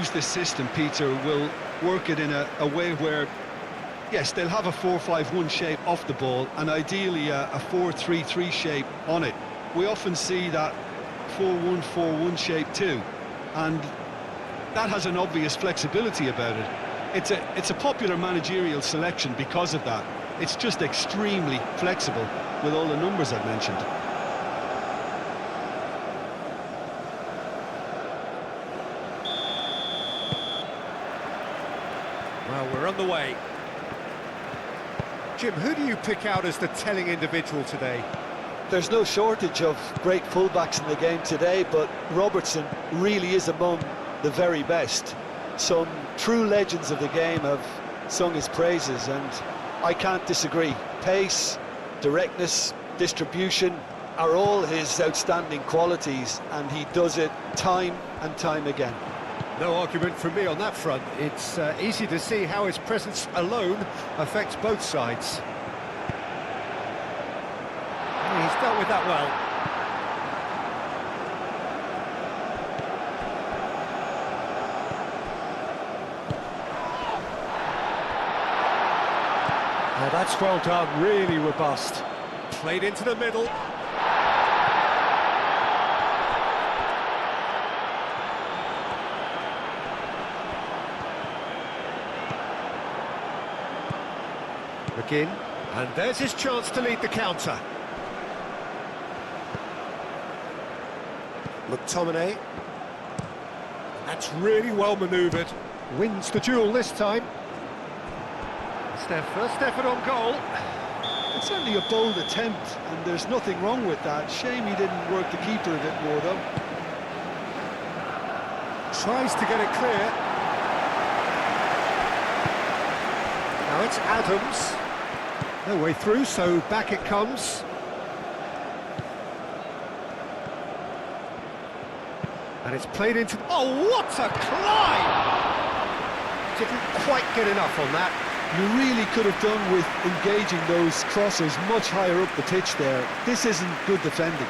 use this system, Peter, will work it in a way where, yes, they'll have a 4-5-1 shape off the ball and ideally a 4-3-3 shape on it. We often see that 4-1-4-1 shape too, and that has an obvious flexibility about it. It's a popular managerial selection because of that. It's just extremely flexible with all the numbers I've mentioned. Well, we're on the way. Jim, who do you pick out as the telling individual today? There's no shortage of great fullbacks in the game today, but Robertson really is among the very best. Some true legends of the game have sung his praises, and I can't disagree. Pace, directness, distribution are all his outstanding qualities, and he does it time and time again. No argument from me on that front. It's easy to see how his presence alone affects both sides. He's dealt with that well. Oh, that's well done, really robust. Played into the middle. McGinn, and there's his chance to lead the counter. McTominay. That's really well manoeuvred. Wins the duel this time. It's their first effort on goal. It's certainly a bold attempt, and there's nothing wrong with that. Shame he didn't work the keeper a bit more, though. Tries to get it clear. Now it's Adams. No way through, so back it comes. And it's played into... Oh, what a climb! Didn't quite get enough on that. You really could have done with engaging those crosses much higher up the pitch there. This isn't good defending.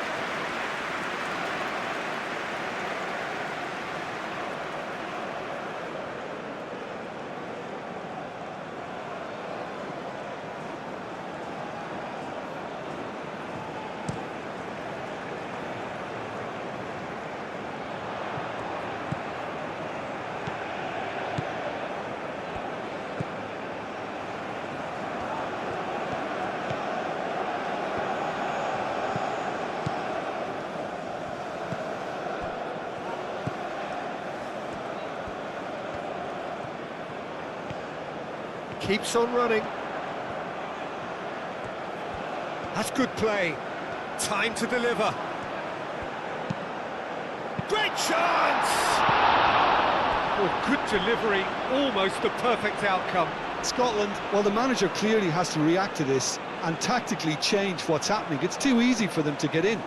Keeps on running. That's good play. Time to deliver. Great chance! Oh, good delivery. Almost the perfect outcome. Scotland, well, the manager clearly has to react to this and tactically change what's happening. It's too easy for them to get in.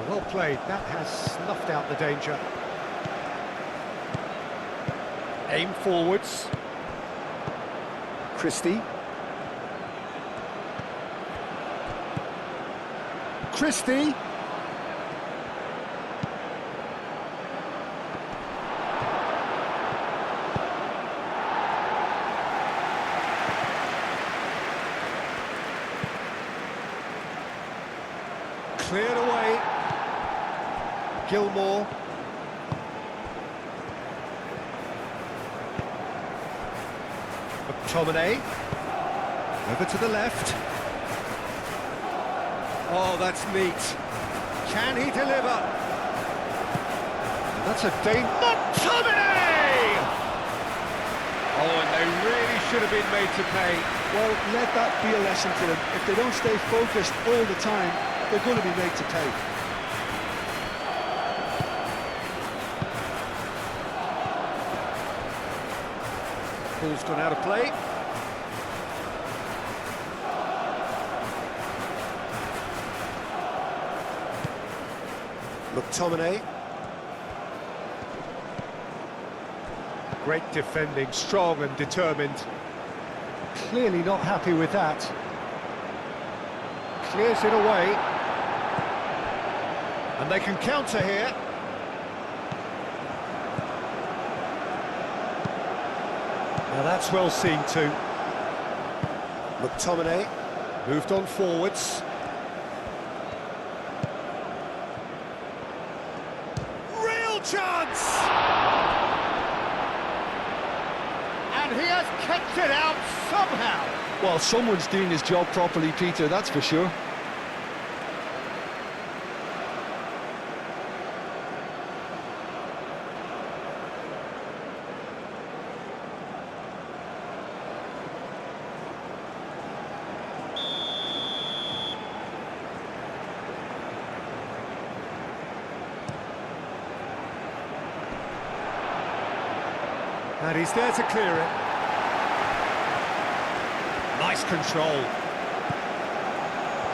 Well played, that has snuffed out the danger. Aim forwards. Christie. Christie. Cleared away. Gilmore. McTominay. Over to the left. Oh, that's neat. Can he deliver? That's a danger. McTominay! Oh, and they really should have been made to pay. Well, let that be a lesson to them. If they don't stay focused all the time, they're going to be made to pay. Ball's gone out of play. McTominay. Great defending, strong and determined. Clearly not happy with that. Clears it away. And they can counter here. Now that's well seen too. McTominay moved on forwards. Real chance! And he has kept it out somehow. Well, someone's doing his job properly, Peter, that's for sure. And he's there to clear it. Nice control.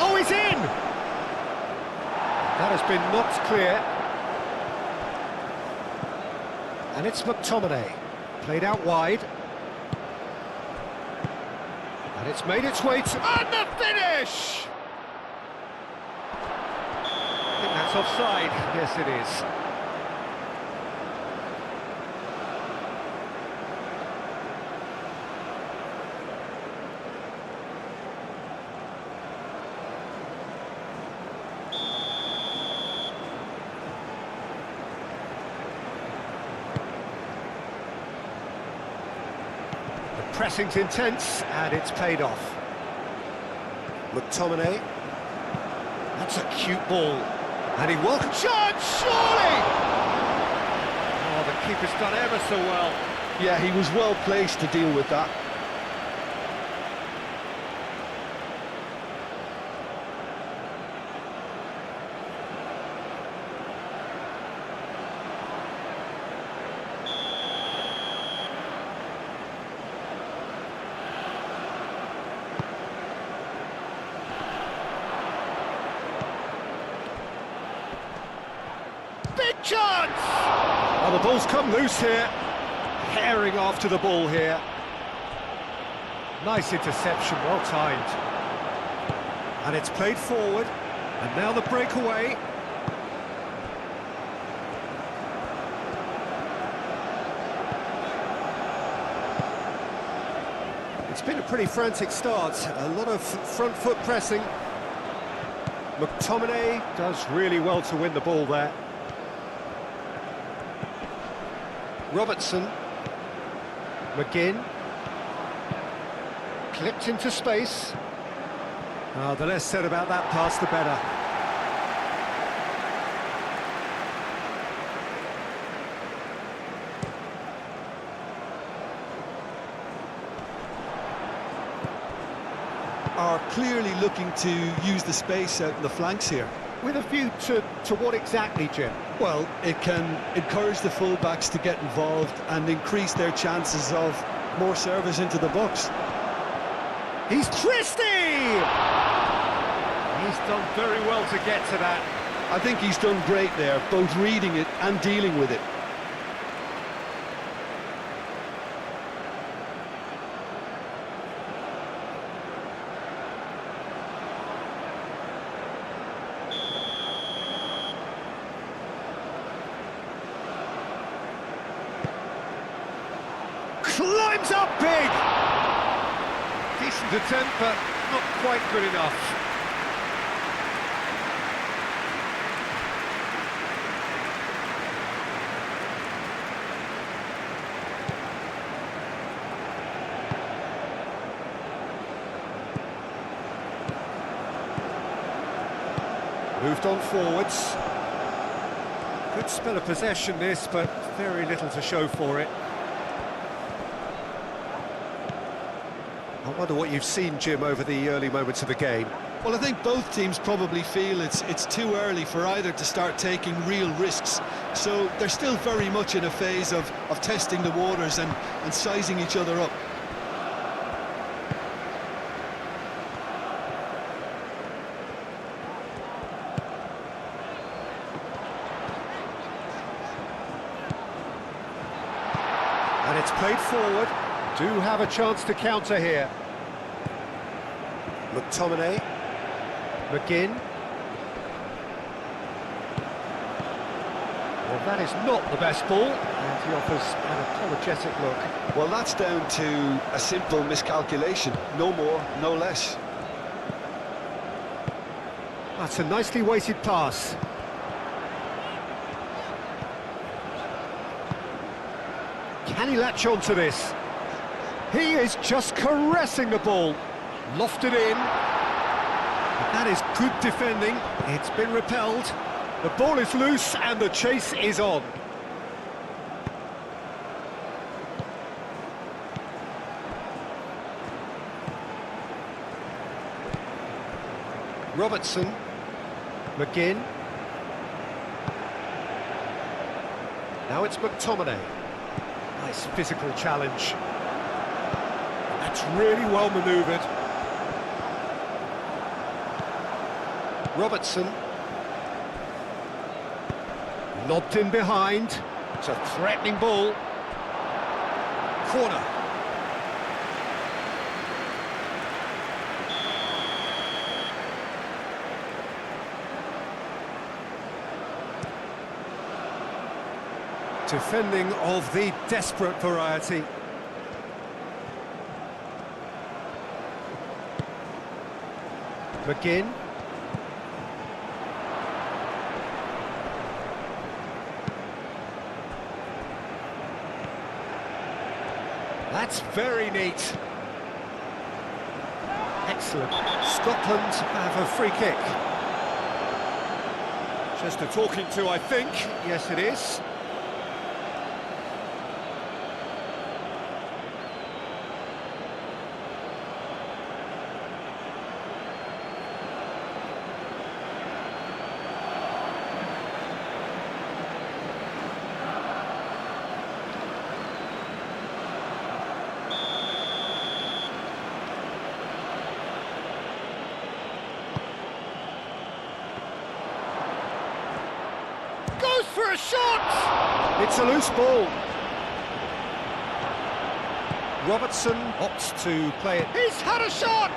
Oh, he's in! That has been knocked clear. And it's McTominay. Played out wide. And it's made its way to... And the finish! I think that's offside. Yes, it is. Pressing's intense, and it's paid off. McTominay. That's a cute ball. And he will... Shot, surely! Oh, the keeper's done ever so well. Yeah, he was well placed to deal with that. Big chance! Oh, the ball's come loose here. Herring after the ball here. Nice interception, well timed. And it's played forward. And now the breakaway. It's been a pretty frantic start. A lot of front foot pressing. McTominay does really well to win the ball there. Robertson. McGinn. Clipped into space. Oh, the less said about that pass, the better. Are clearly looking to use the space out in the flanks here. With a view to what exactly, Jim? Well, it can encourage the full-backs to get involved and increase their chances of more service into the box. He's twisty! He's done very well to get to that. I think he's done great there, both reading it and dealing with it. Climbs up big! Decent attempt, but not quite good enough. Moved on forwards. Good spell of possession this, but very little to show for it. I wonder what you've seen, Jim, over the early moments of the game. Well, I think both teams probably feel it's too early for either to start taking real risks. So they're still very much in a phase of testing the waters and sizing each other up. And it's played forward. Do have a chance to counter here. McTominay. McGinn. Well, that is not the best ball, and he offers an apologetic look. Well, that's down to a simple miscalculation. No more, no less. That's a nicely weighted pass. Can he latch on to this? He is just caressing the ball. Lofted in. That is good defending. It's been repelled. The ball is loose and the chase is on. Robertson. McGinn. Now it's McTominay. Nice physical challenge. That's really well manoeuvred. Robertson. Lobbed in behind. It's a threatening ball. Corner. Defending of the desperate variety. McGinn. That's very neat. Excellent. Scotland have a free kick. Just a talking to, I think. Yes, it is. Goes for a shot! It's a loose ball. Robertson opts to play it. He's had a shot!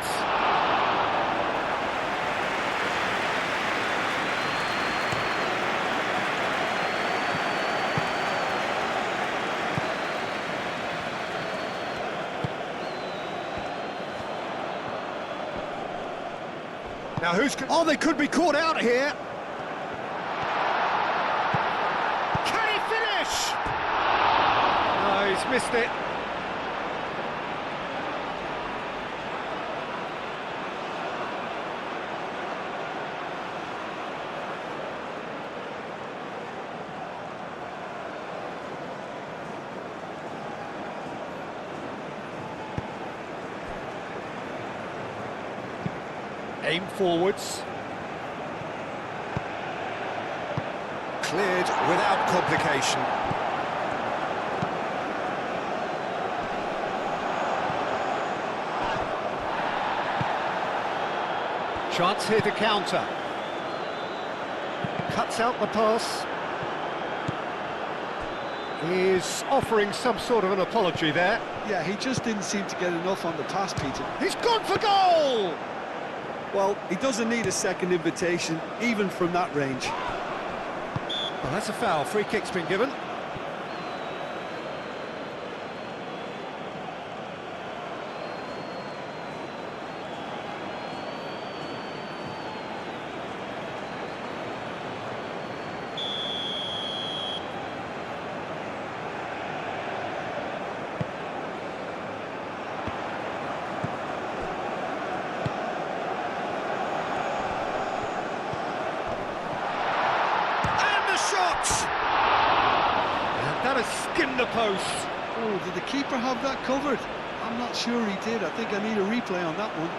Now who's... Oh, they could be caught out here. No, he's missed it. Aim forwards. Cleared without complication. Chance here to counter. Cuts out the pass. He's offering some sort of an apology there. Yeah, he just didn't seem to get enough on the pass, Peter. He's gone for goal! Well, he doesn't need a second invitation, even from that range. Well, that's a foul. Free kick's been given. That has skimmed the post. Oh, did the keeper have that covered? I'm not sure he did. I think I need a replay on that one.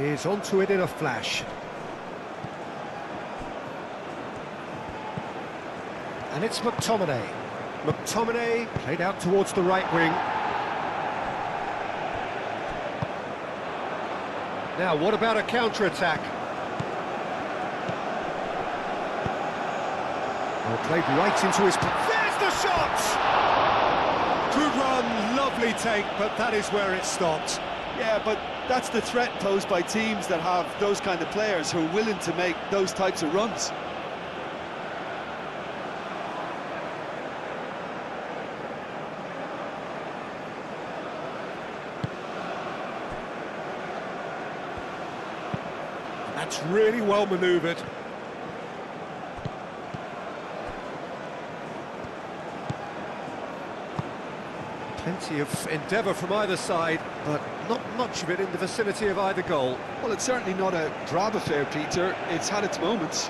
Is onto it in a flash. And it's McTominay. McTominay played out towards the right wing. Now, what about a counter-attack? Well, played right into his... There's the shot! Good run, lovely take, but that is where it stopped. Yeah, but that's the threat posed by teams that have those kind of players who are willing to make those types of runs. That's really well manoeuvred. Plenty of endeavour from either side, but not much of it in the vicinity of either goal. Well, it's certainly not a drab affair, Peter. It's had its moments.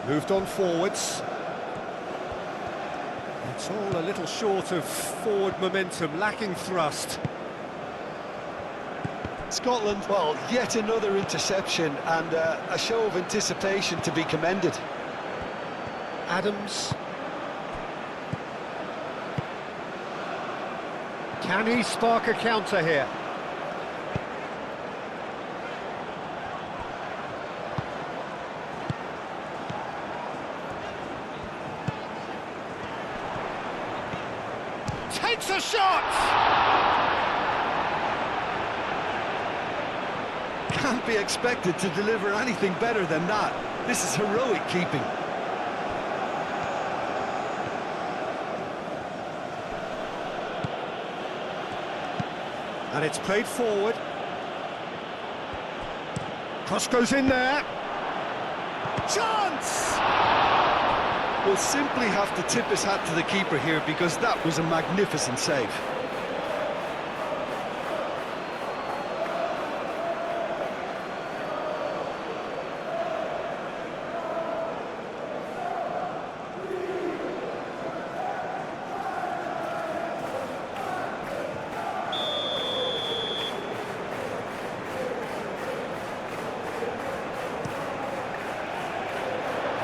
Moved on forwards. It's all a little short of forward momentum, lacking thrust. Scotland, well, yet another interception and a show of anticipation to be commended. Adams. Can he spark a counter here? Takes a shot! Can't be expected to deliver anything better than that. This is heroic keeping. And it's played forward. Cross goes in there. Chance! We'll simply have to tip his hat to the keeper here because that was a magnificent save.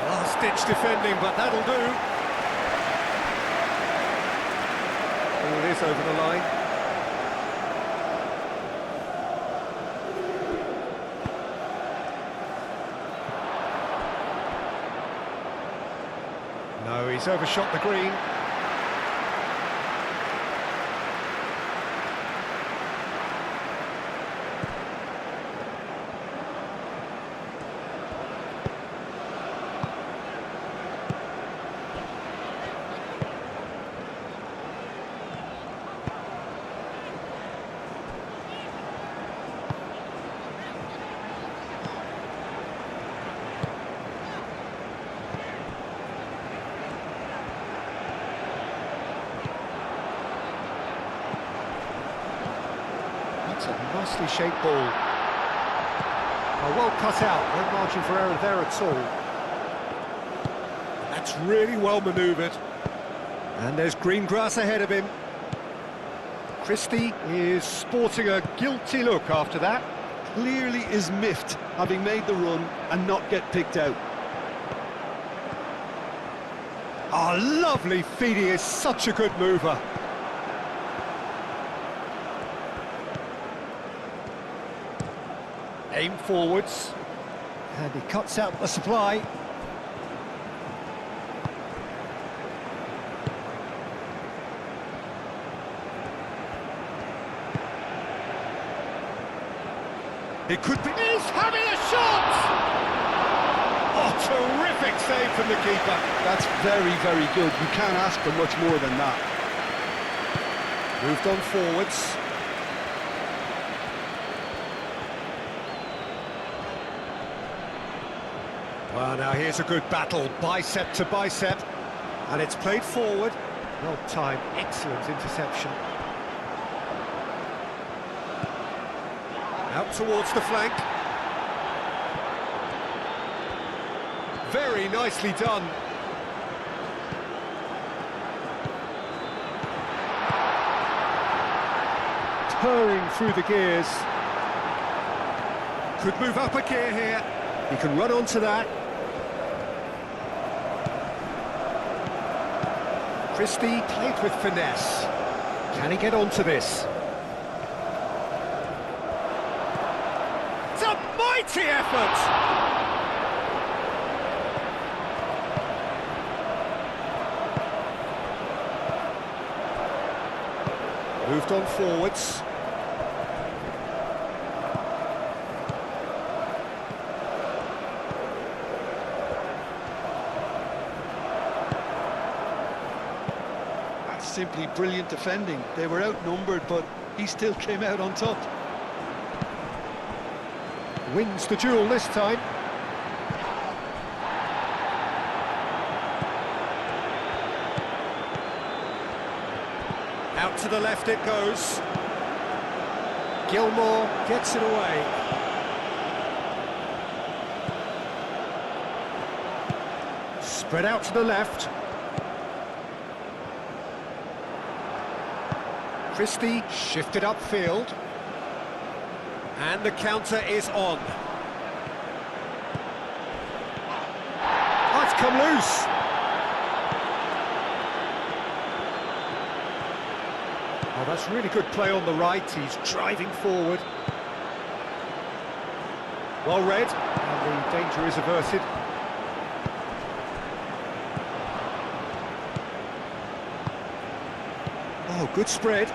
Last-ditch defending, but that'll do. Oh, it is over the line. No, he's overshot the green. That's a nicely shaped ball. Well cut out, no margin for error there at all. That's really well manoeuvred. And there's green grass ahead of him. Christie is sporting a guilty look after that. Clearly is miffed, having made the run and not get picked out. Oh, lovely feed, he is such a good mover. Aim forwards, and he cuts out the supply. It could be... He's having a shot! Oh, terrific save from the keeper. That's very, very good. You can't ask for much more than that. Moved on forwards. Well, now here's a good battle, bicep to bicep, and it's played forward. Well timed, excellent interception. Out towards the flank. Very nicely done. Purring through the gears. Could move up a gear here. He can run onto that. Christie played with finesse. Can he get onto this? It's a mighty effort! Moved on forwards. That's simply brilliant defending. They were outnumbered, but he still came out on top. Wins the duel this time. Out to the left it goes. Gilmore gets it away. Spread out to the left. Christie shifted upfield. And the counter is on. Oh, it's come loose. Oh, that's really good play on the right. He's driving forward. Well read, and the danger is averted. Oh, good spread.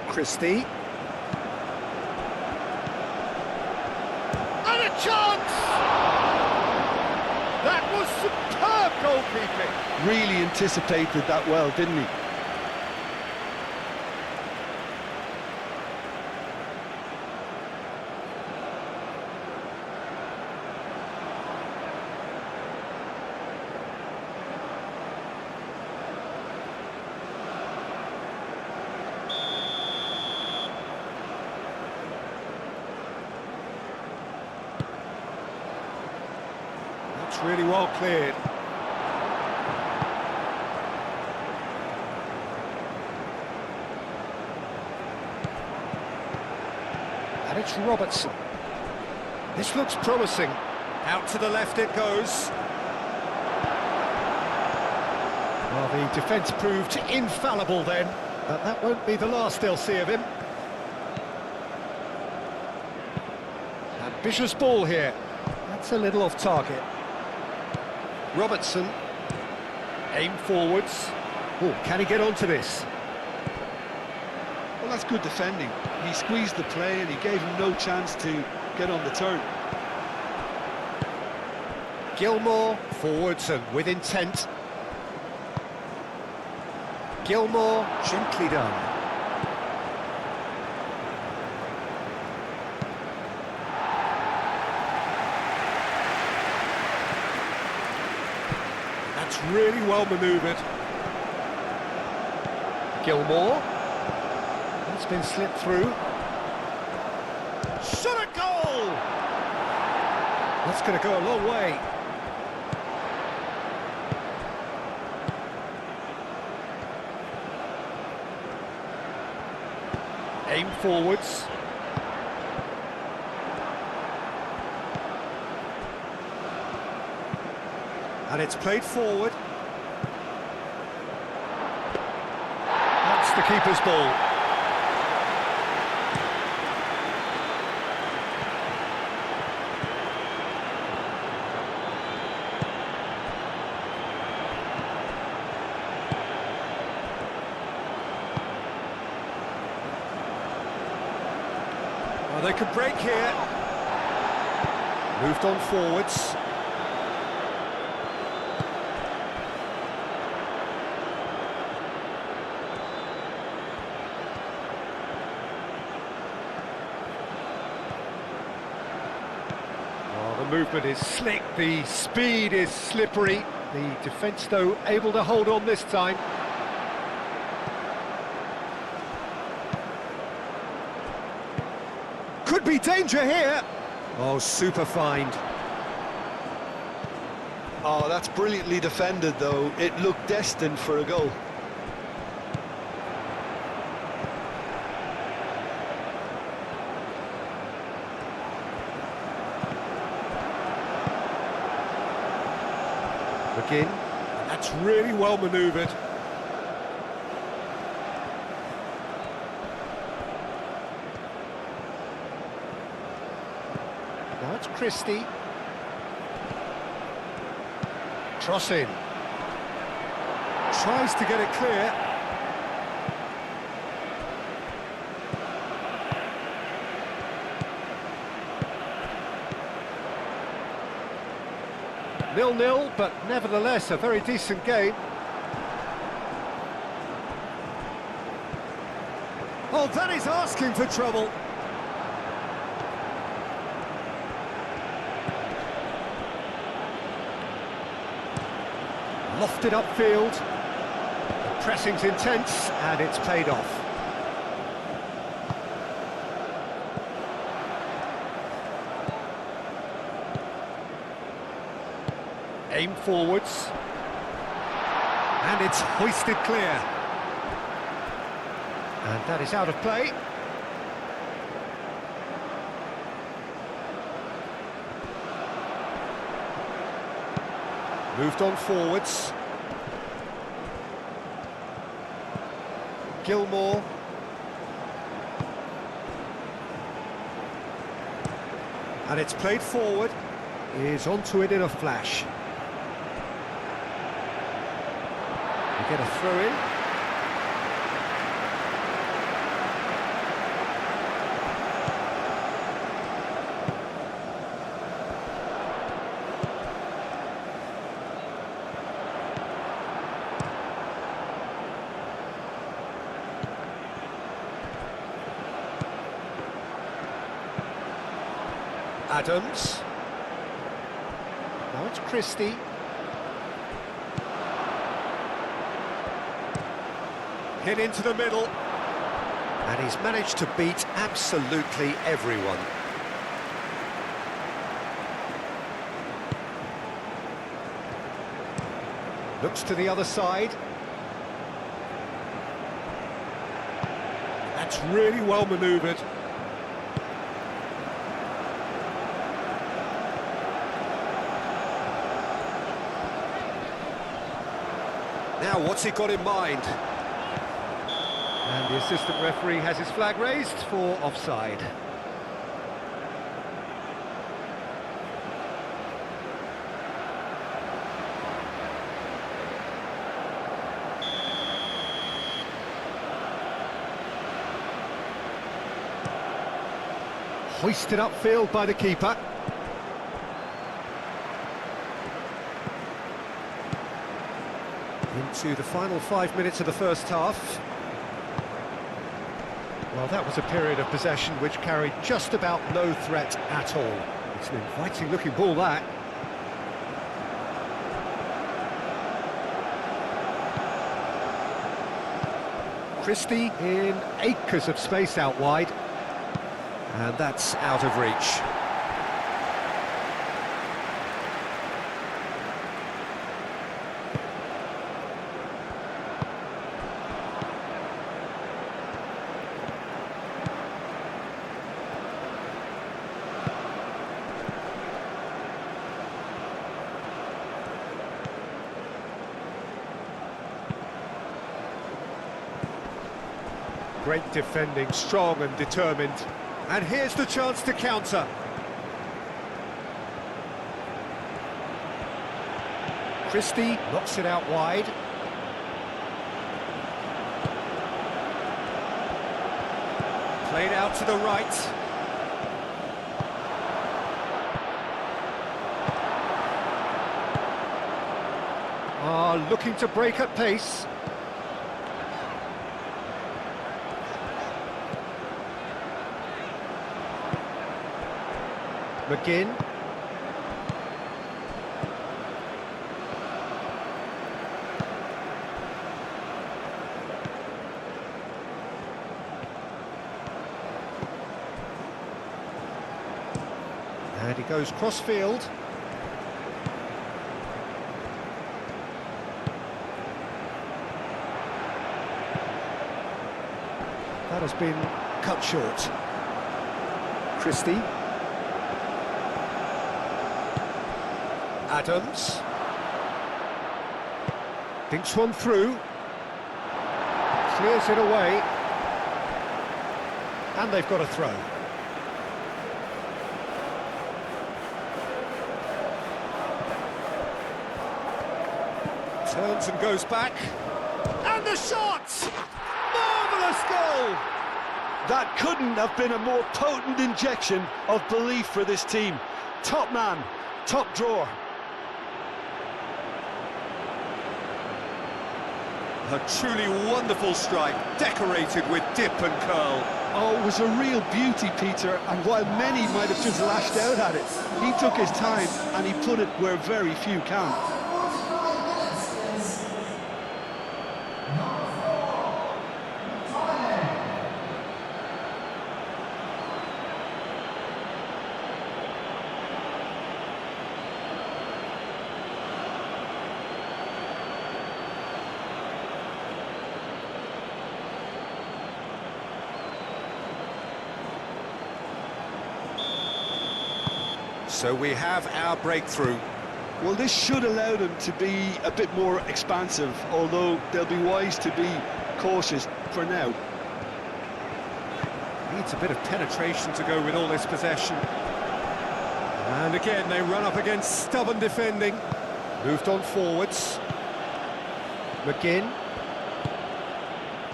Christie. And a chance! That was superb goalkeeping. Really anticipated that well, didn't he? That's really well cleared. And it's Robertson. This looks promising. Out to the left it goes. Well, the defence proved infallible then, but that won't be the last they'll see of him. Ambitious ball here. That's a little off target. Robertson. Aim forwards. Oh, can he get onto this? Well, that's good defending. He squeezed the play and he gave him no chance to get on the turn. Gilmore, forwards and with intent. Gilmore, gently done. That's really well manoeuvred. Gilmore. It's been slipped through. Shot a goal! That's going to go a long way. Aim forwards. And it's played forward. That's the keeper's ball. Well, they could break here. Moved on forwards. The movement is slick, the speed is slippery. The defence, though, able to hold on this time. Could be danger here. Oh, super find. Oh, that's brilliantly defended, though. It looked destined for a goal. McGinn. That's really well manoeuvred. Now it's Christie. Cross in. Tries to get it clear. Nil-nil, but nevertheless a very decent game. Oh, that is asking for trouble. Lofted upfield. The pressing's intense, and it's paid off. Aim forwards. And it's hoisted clear. And that is out of play. Moved on forwards. Gilmore. And it's played forward. Is onto it in a flash. We get a throw in. Adams. Now it's Christie. Hit into the middle. And he's managed to beat absolutely everyone. Looks to the other side. That's really well manoeuvred. Now, what's he got in mind? And the assistant referee has his flag raised for offside. Hoisted upfield by the keeper. Into the final 5 minutes of the first half. Well, that was a period of possession which carried just about no threat at all. It's an inviting looking ball, that. Christie in acres of space out wide. And that's out of reach. Great defending, strong and determined. And here's the chance to counter. Christie knocks it out wide. Played out to the right. Looking to break at pace. McGinn. And he goes cross-field. That has been cut short. Christie. Adams. Thinks one through. Clears it away. And they've got a throw. Turns and goes back. And the shot! Marvellous goal! That couldn't have been a more potent injection of belief for this team. Top man, top drawer. A truly wonderful strike, decorated with dip and curl. Oh, it was a real beauty, Peter, and while many might have just lashed out at it, he took his time and he put it where very few can. So we have our breakthrough. Well, this should allow them to be a bit more expansive, although they'll be wise to be cautious for now. Needs a bit of penetration to go with all this possession. And again, they run up against stubborn defending. Moved on forwards. McGinn.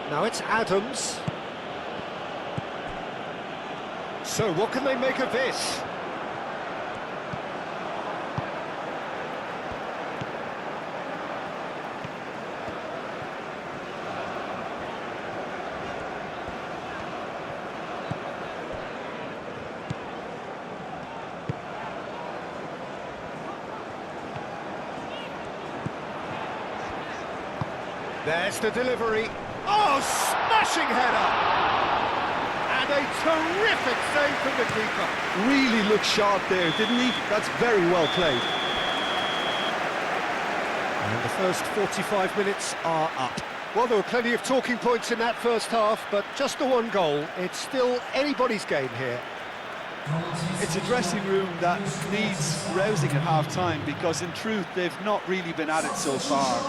Now it's Adams. So what can they make of this? There's the delivery. Oh, smashing header! And a terrific save from the keeper. Really looked sharp there, didn't he? That's very well played. And the first 45 minutes are up. Well, there were plenty of talking points in that first half, but just the one goal. It's still anybody's game here. It's a dressing room that needs rousing at half-time, because in truth they've not really been at it so far.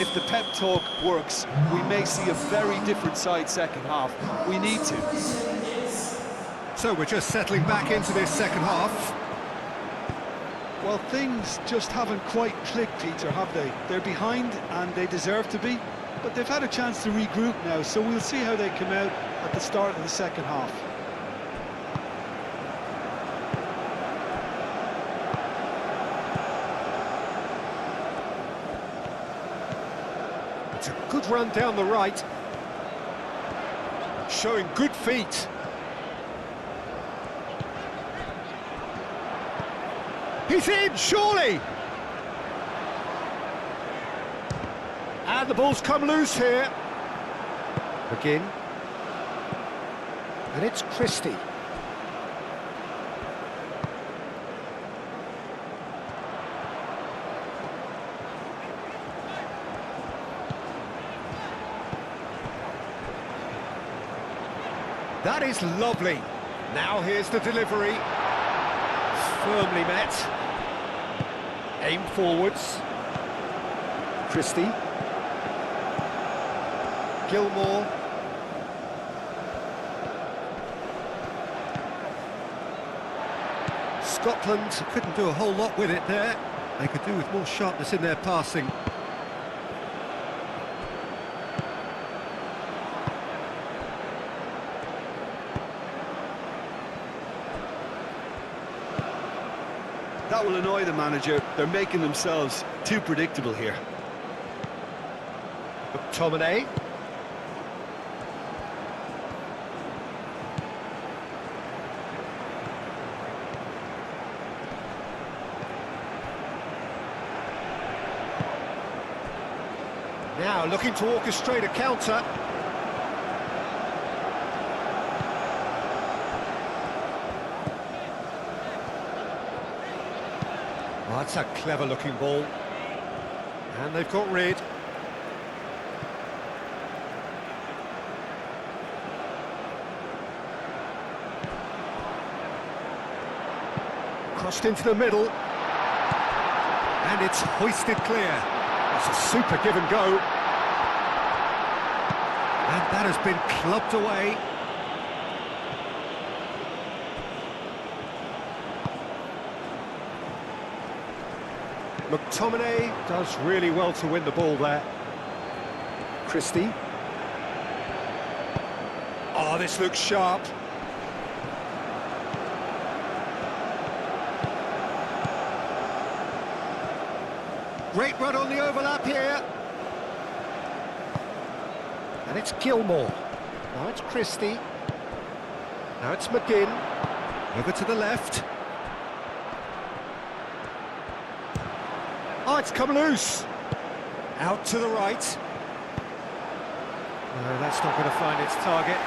If the pep talk works, we may see a very different side second half. We need to. So we're just settling back into this second half. Well, things just haven't quite clicked, Peter, have they? They're behind and they deserve to be, but they've had a chance to regroup now, so we'll see how they come out at the start of the second half. It's a good run down the right. Showing good feet. He's in, surely! And the ball's come loose here. Again. And it's Christie. That is lovely. Now here's the delivery. Firmly met. Aim forwards. Christie. Gilmore. Scotland couldn't do a whole lot with it there. They could do with more sharpness in their passing. That will annoy the manager. They're making themselves too predictable here. McTominay. Now looking to orchestrate a counter. Oh, that's a clever-looking ball. And they've got rid. Crossed into the middle. And it's hoisted clear. It's a super give and go. And that has been clubbed away. McTominay does really well to win the ball there. Christie. Oh, this looks sharp. Great run on the overlap here. And it's Gilmore. Now it's Christie. Now it's McGinn. Over to the left. Oh, it's come loose. Out to the right. No, that's not going to find its target.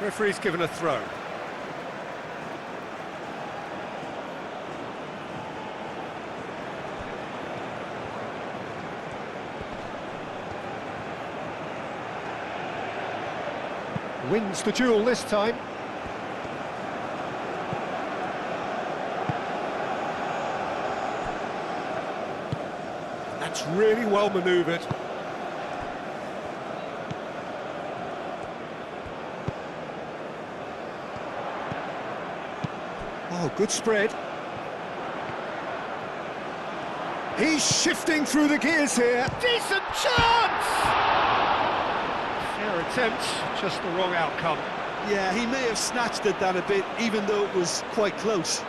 Referee's given a throw. Wins the duel this time. That's really well manoeuvred. Oh, good spread. He's shifting through the gears here. Decent chance! Fair attempt, just the wrong outcome. Yeah, he may have snatched at that a bit, even though it was quite close.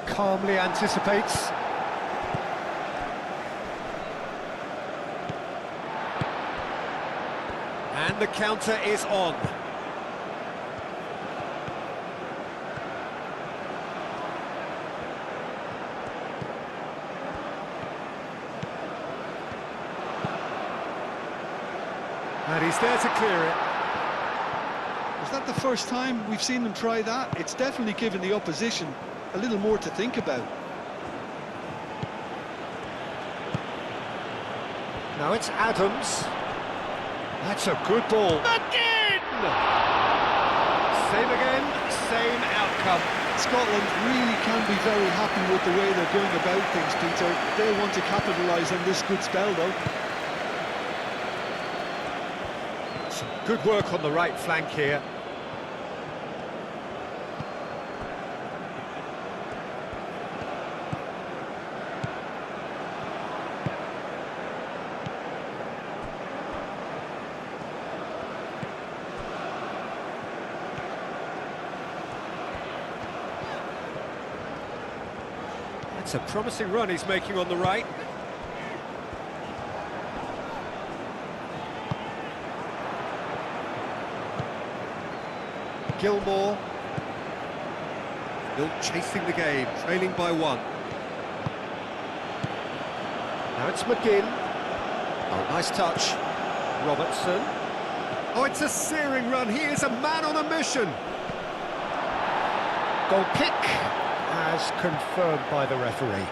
Calmly anticipates. And the counter is on. And he's there to clear it. Is that the first time we've seen them try that? It's definitely given the opposition a little more to think about. Now it's Adams. That's a good ball. Again! Same again, same outcome. Scotland really can be very happy with the way they're going about things, Peter. They'll want to capitalise on this good spell, though. Some good work on the right flank here. It's a promising run he's making on the right. Gilmore. Still chasing the game, trailing by 1. Now it's McGinn. Oh, nice touch. Robertson. Oh, it's a searing run. He is a man on a mission. Goal kick. As confirmed by the referee.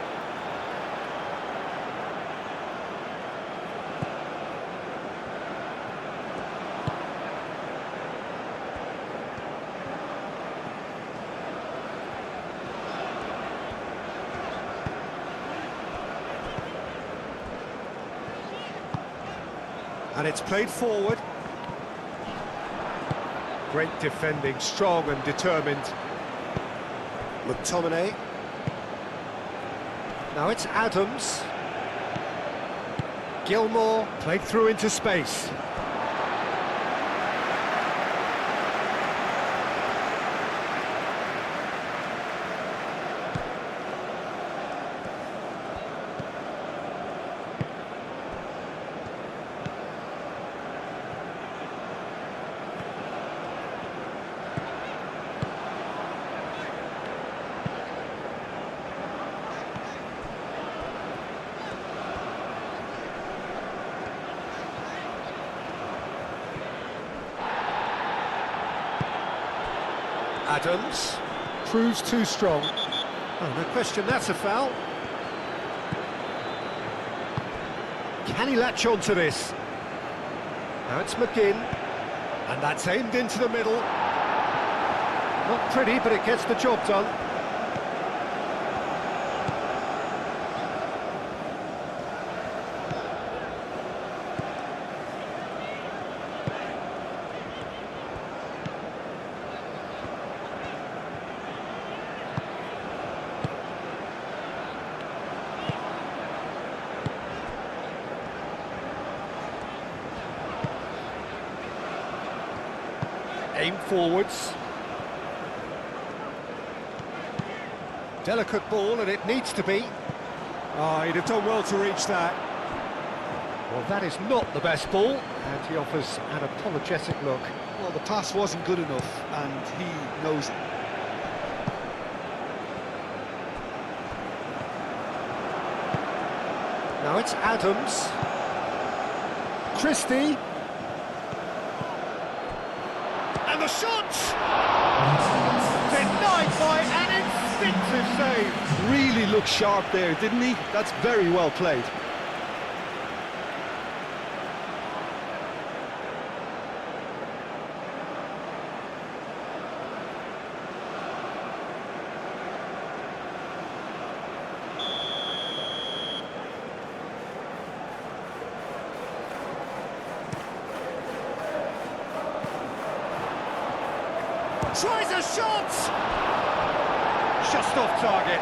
And it's played forward. Great defending, strong and determined. McTominay. Now it's Adams. Gilmore played through into space. Adams proves too strong. Oh, no question, that's a foul. Can he latch on to this? Now it's McGinn, and that's aimed into the middle. Not pretty, but it gets the job done. Aim forwards. Delicate ball, and it needs to be. Oh, he'd have done well to reach that. Well, that is not the best ball, and he offers an apologetic look. Well, the pass wasn't good enough, and he knows it. Now it's Adams. Christie. And the shot! Denied by an instinctive save. Really looked sharp there, didn't he? That's very well played. Tries a shot! Just off target.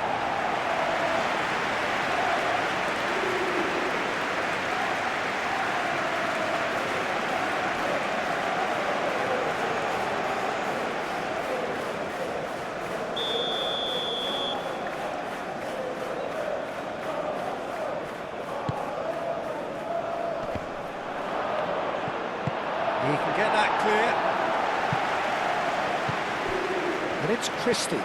He can get that clear. And it's Christie.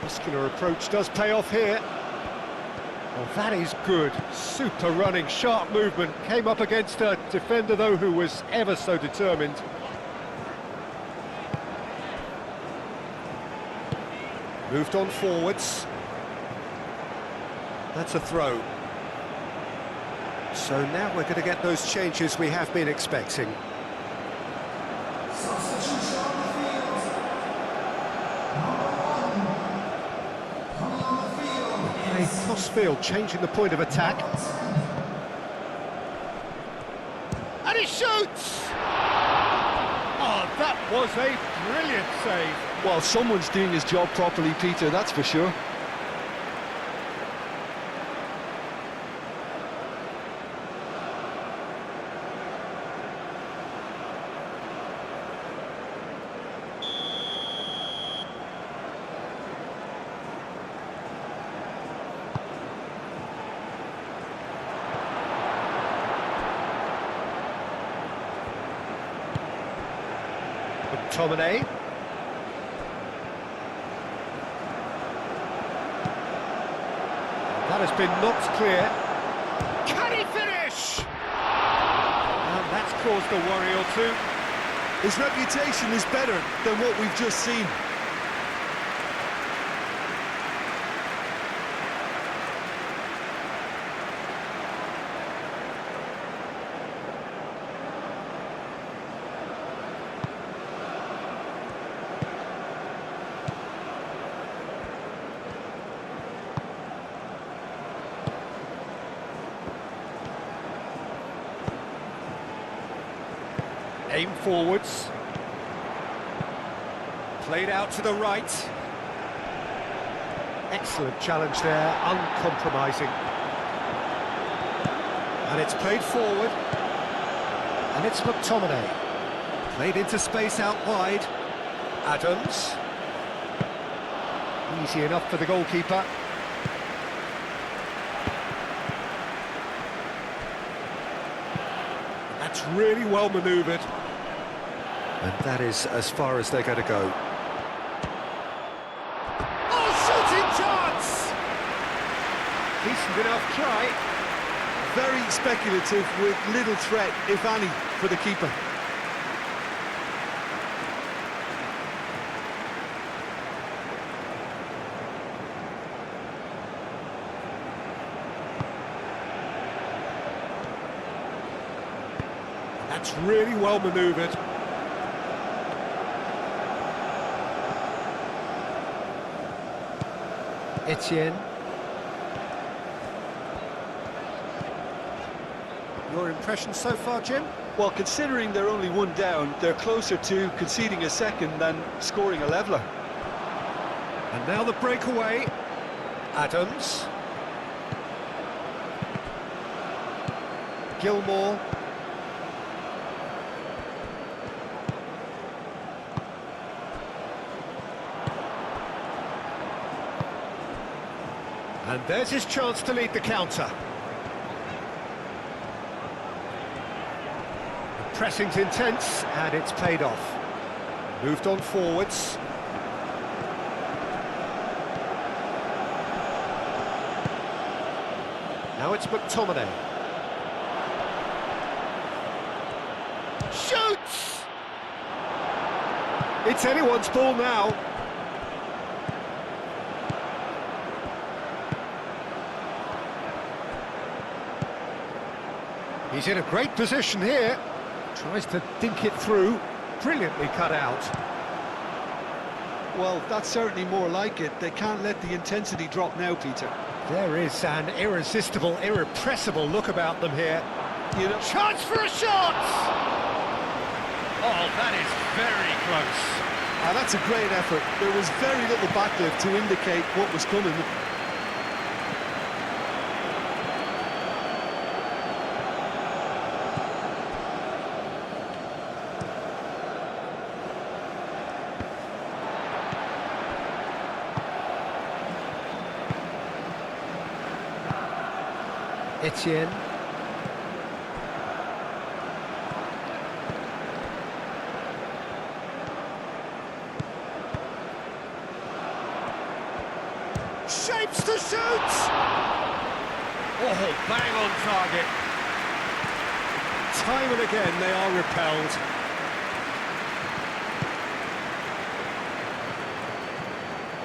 Muscular approach does pay off here. Well, that is good. Super running, sharp movement. Came up against a defender, though, who was ever so determined. Moved on forwards. That's a throw. So now we're going to get those changes we have been expecting. Crossfield changing the point of attack. And he shoots! Oh, that was a brilliant save. Well, someone's doing his job properly, Peter, that's for sure. McTominay. That has been knocked clear. Can he finish? And that's caused a worry or two. His reputation is better than what we've just seen. Aim forwards. Played out to the right. Excellent challenge there, uncompromising. And it's played forward. And it's McTominay. Played into space out wide. Adams. Easy enough for the goalkeeper. That's really well manoeuvred. And that is as far as they're going to go. Oh, shooting chance! Decent enough try. Very speculative with little threat, if any, for the keeper. That's really well manoeuvred. Etienne. Your impression so far, Jim? Well, considering they're only one down, they're closer to conceding a second than scoring a leveller. And now the breakaway. Adams. Gilmore. And there's his chance to lead the counter. The pressing's intense, and it's paid off. Moved on forwards. Now it's McTominay. Shoots! It's anyone's ball now. He's in a great position here. Tries to dink it through. Brilliantly cut out. Well, that's certainly more like it. They can't let the intensity drop now, Peter. There is an irresistible, irrepressible look about them here. You know, Chance for a shot! Oh, that is very close. that's a great effort. There was very little backlift to indicate what was coming. Etienne. Shapes to shoot! Oh, bang on target. Time and again they are repelled.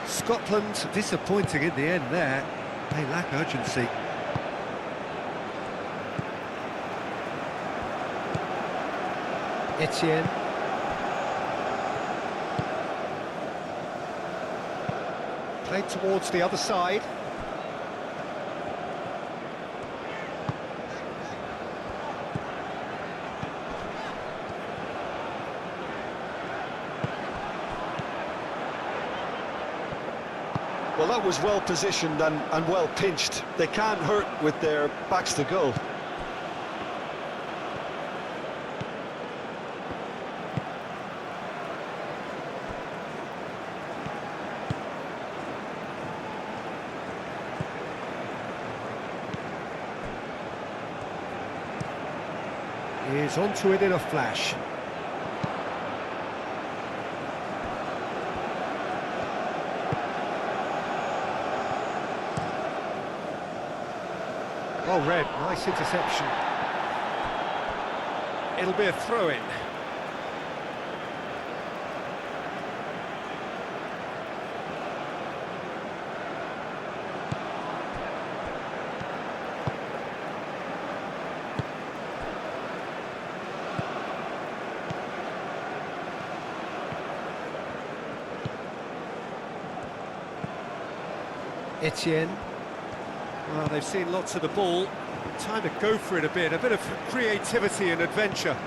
Scotland disappointing in the end there. They lack urgency. Etienne. Played towards the other side. Well, that was well positioned and well pinched. They can't hurt with their backs to goal. Is onto it in a flash. Well read, nice interception. It'll be a throw-in. Etienne. Well, they've seen lots of the ball. Time to go for it a bit of creativity and adventure.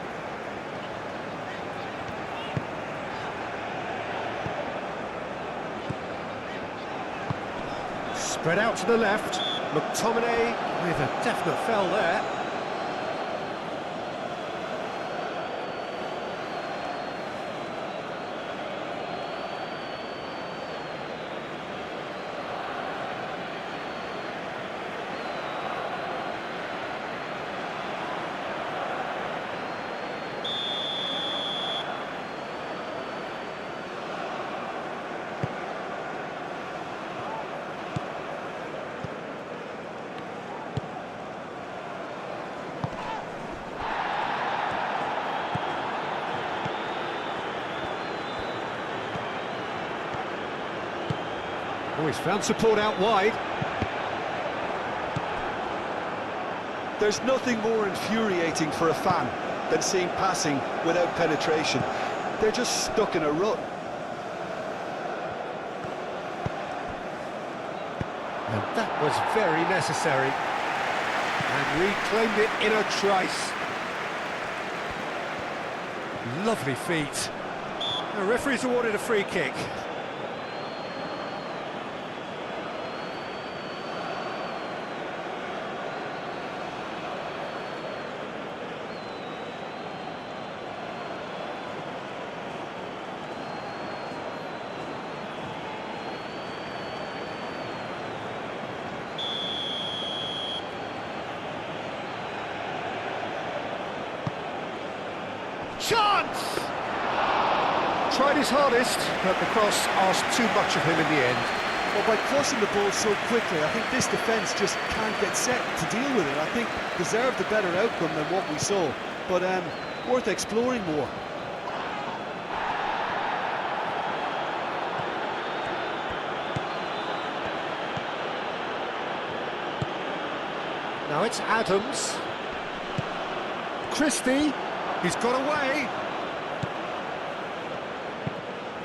Spread out to the left. McTominay with a definite foul there. Oh, he's found support out wide. There's nothing more infuriating for a fan than seeing passing without penetration. They're just stuck in a rut. And that was very necessary. And reclaimed it in a trice. Lovely feet. The referee's awarded a free kick. Chance! Tried his hardest, but the cross asked too much of him in the end. Well, by crossing the ball so quickly, I think this defence just can't get set to deal with it. I think deserved a better outcome than what we saw, but worth exploring more. Now it's Adams. Christie. He's got away.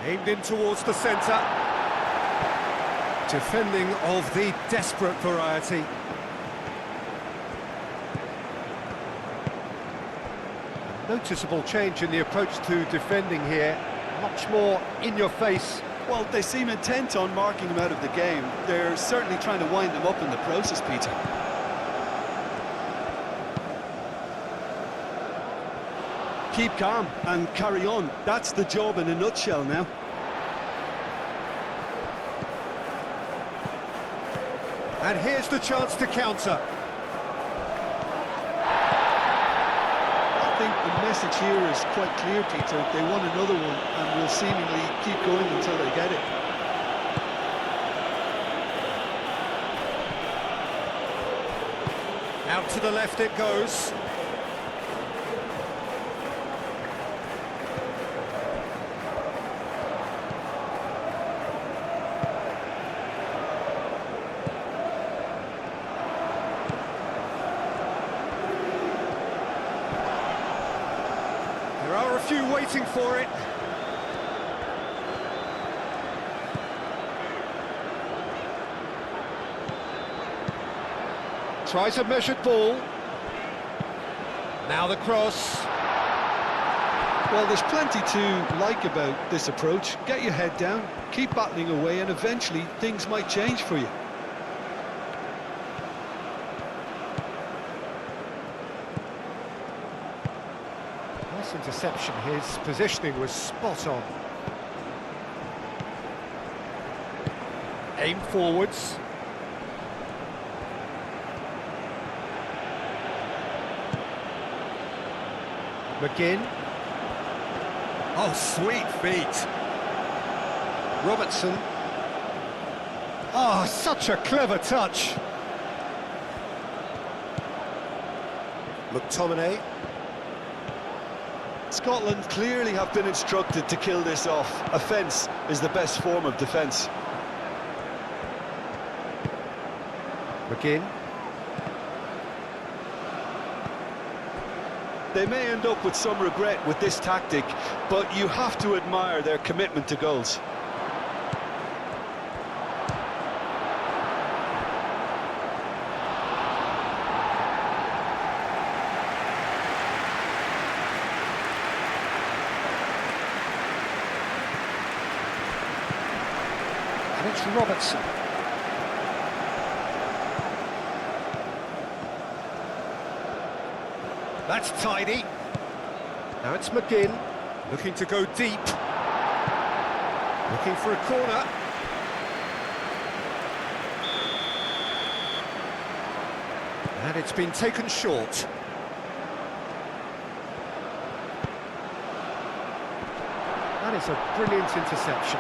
Aimed in towards the centre. Defending of the desperate variety. Noticeable change in the approach to defending here. Much more in your face. Well, they seem intent on marking him out of the game. They're certainly trying to wind him up in the process, Peter. Keep calm and carry on. That's the job in a nutshell now. And here's the chance to counter. I think the message here is quite clear, Peter. They want another one and will seemingly keep going until they get it. Out to the left it goes. There are a few waiting for it. Tries a measured ball. Now the cross. Well, there's plenty to like about this approach. Get your head down, keep battling away, and eventually things might change for you. Nice interception. His positioning was spot on. Aim forwards. McGinn. Oh, sweet feet. Robertson. Oh, such a clever touch. McTominay. Scotland clearly have been instructed to kill this off. Offence is the best form of defence. McGinn. They may end up with some regret with this tactic, but you have to admire their commitment to goals. And it's Robertson. That's tidy. Now it's McGinn, looking to go deep. Looking for a corner. And it's been taken short. That is a brilliant interception.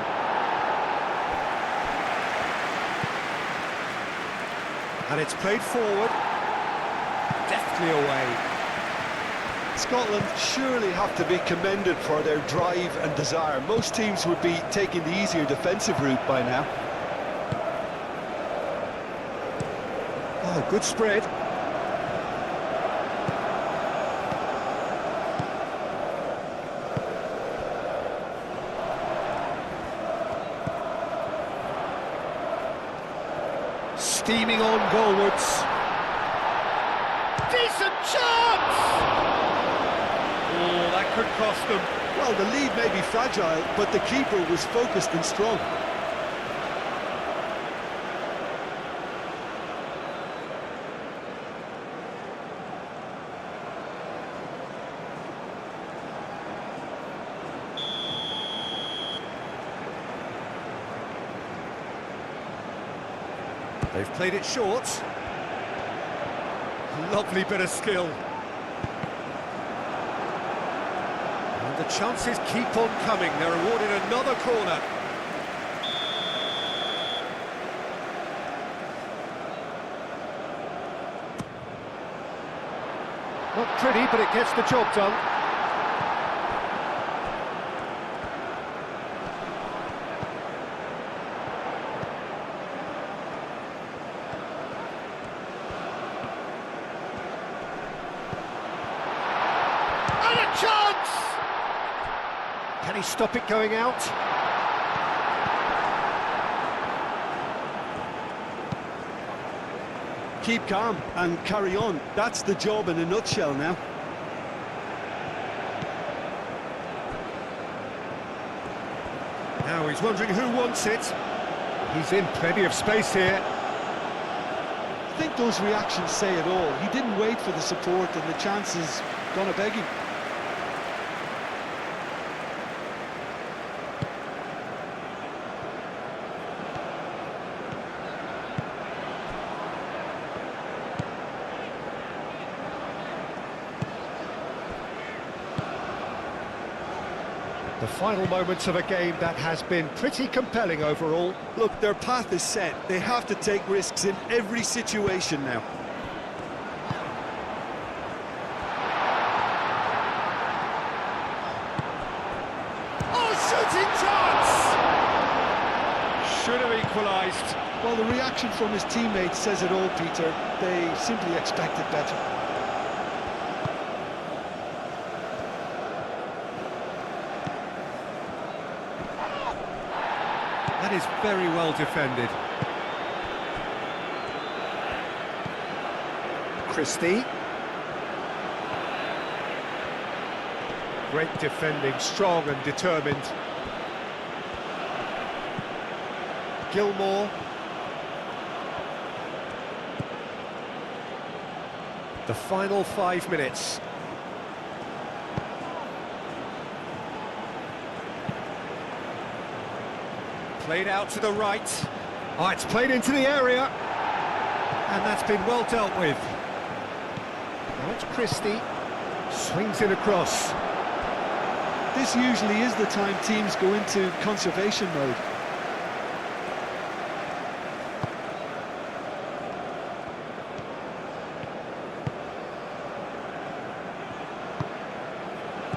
And it's played forward. Deftly away. Scotland surely have to be commended for their drive and desire. Most teams would be taking the easier defensive route by now. Oh, good spread. Steaming on goalwards. Decent chance! Oh, that could cost them. Well, the lead may be fragile, but the keeper was focused and strong. They've played it short. Lovely bit of skill. And the chances keep on coming. They're awarded another corner. Not pretty, but it gets the job done. Chance! Can he stop it going out? Keep calm and carry on. That's the job in a nutshell now. Now he's wondering who wants it. He's in plenty of space here. I think those reactions say it all. He didn't wait for the support and the chances gone a begging. The final moments of a game that has been pretty compelling overall. Look, their path is set. They have to take risks in every situation now. Oh, shooting chance! Should have equalised. Well, the reaction from his teammates says it all, Peter. They simply expected better. That is very well defended. Christie. Great defending, strong and determined. Gilmore. The final 5 minutes. Played out to the right. Oh, it's played into the area. And that's been well dealt with. Now it's Christie. Swings it across. This usually is the time teams go into conservation mode.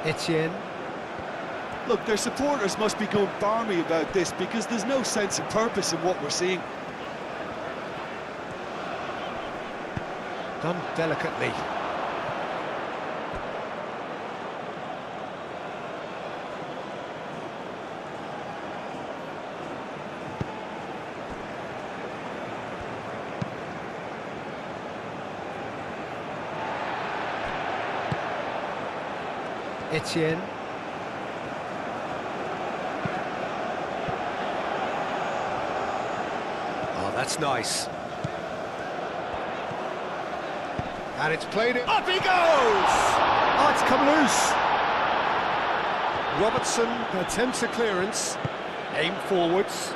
Etienne. Look, their supporters must be going barmy about this because there's no sense of purpose in what we're seeing. Done delicately. Etienne. Oh, that's nice. And it's played it. Up he goes! Oh, it's come loose. Robertson attempts a clearance. Aim forwards.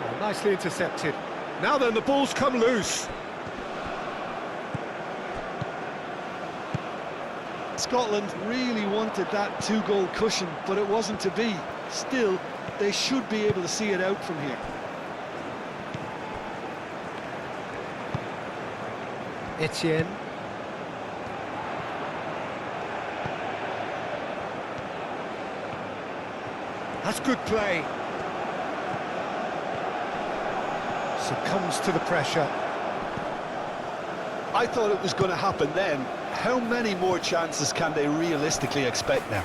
Oh, nicely intercepted. Now then, the ball's come loose. Scotland really wanted that two-goal cushion, but it wasn't to be. Still, they should be able to see it out from here. Etienne. That's good play. Succumbs to the pressure. I thought it was going to happen then. How many more chances can they realistically expect now?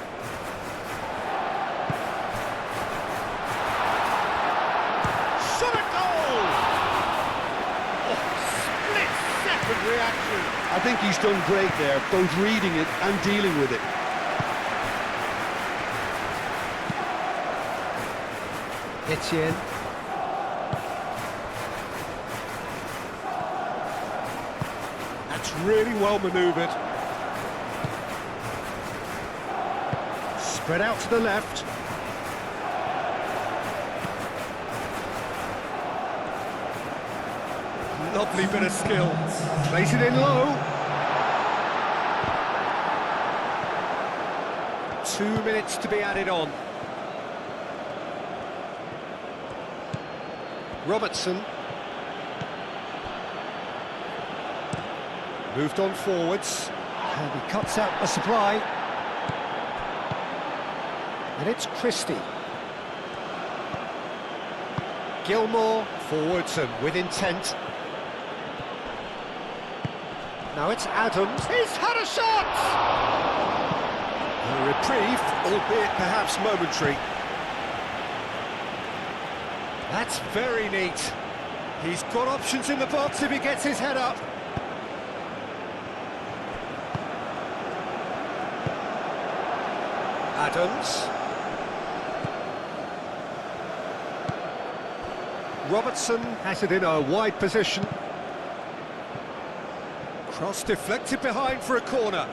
I think he's done great there, both reading it and dealing with it. Etienne. That's really well manoeuvred. Spread out to the left. Lovely bit of skill. Plays it in low. 2 minutes to be added on. Robertson. Moved on forwards. And he cuts out the supply. And it's Christie. Gilmore, forwards and with intent. Now it's Adams. He's had a shot! A reprieve, albeit perhaps momentary. That's very neat. He's got options in the box if he gets his head up. Adams. Robertson has it in a wide position. Cross deflected behind for a corner.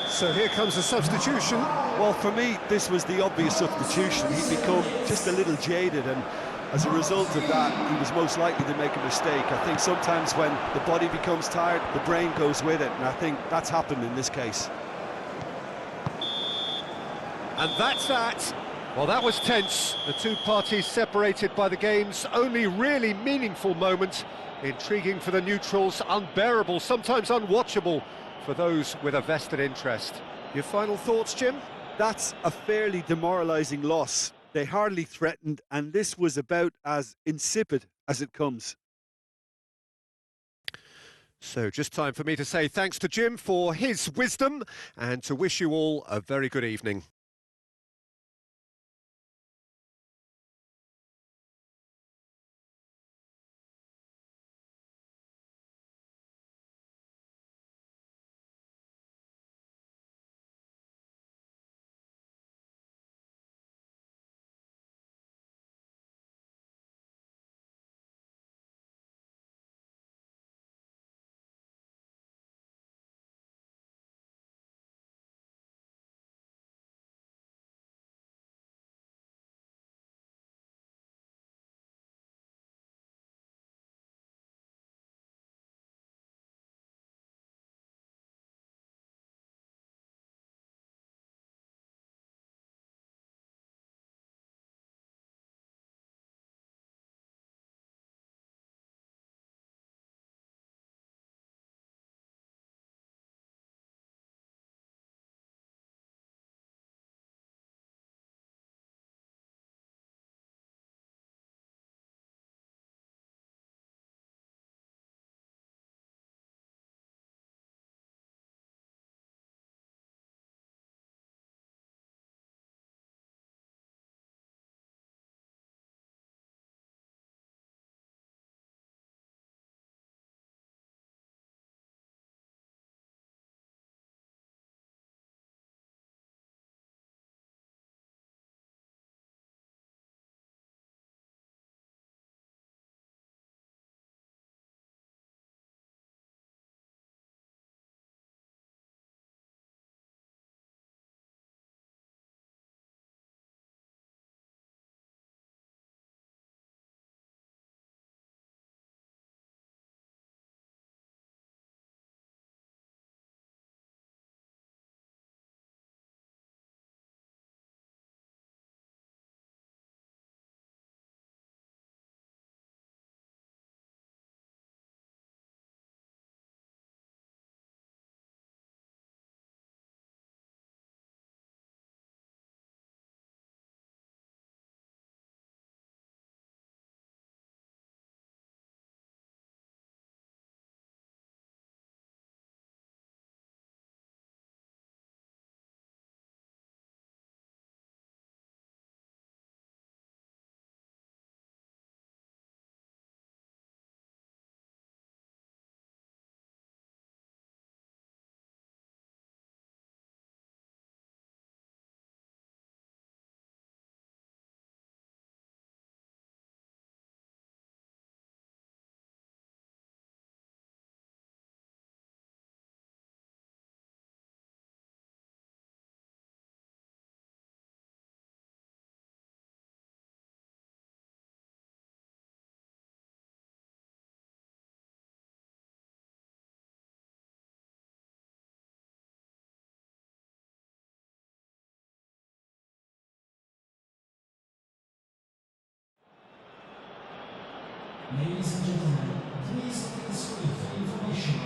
So here comes a substitution. Well, for me, this was the obvious substitution. He'd become just a little jaded, and as a result of that, he was most likely to make a mistake. I think sometimes when the body becomes tired, the brain goes with it, and I think that's happened in this case. And that's that. Well, that was tense. The two parties separated by the game's only really meaningful moment. Intriguing for the neutrals, unbearable, sometimes unwatchable for those with a vested interest. Your final thoughts, Jim? That's a fairly demoralising loss. They hardly threatened, and this was about as insipid as it comes. So just time for me to say thanks to Jim for his wisdom and to wish you all a very good evening. Ladies and gentlemen, please look at the screen for information.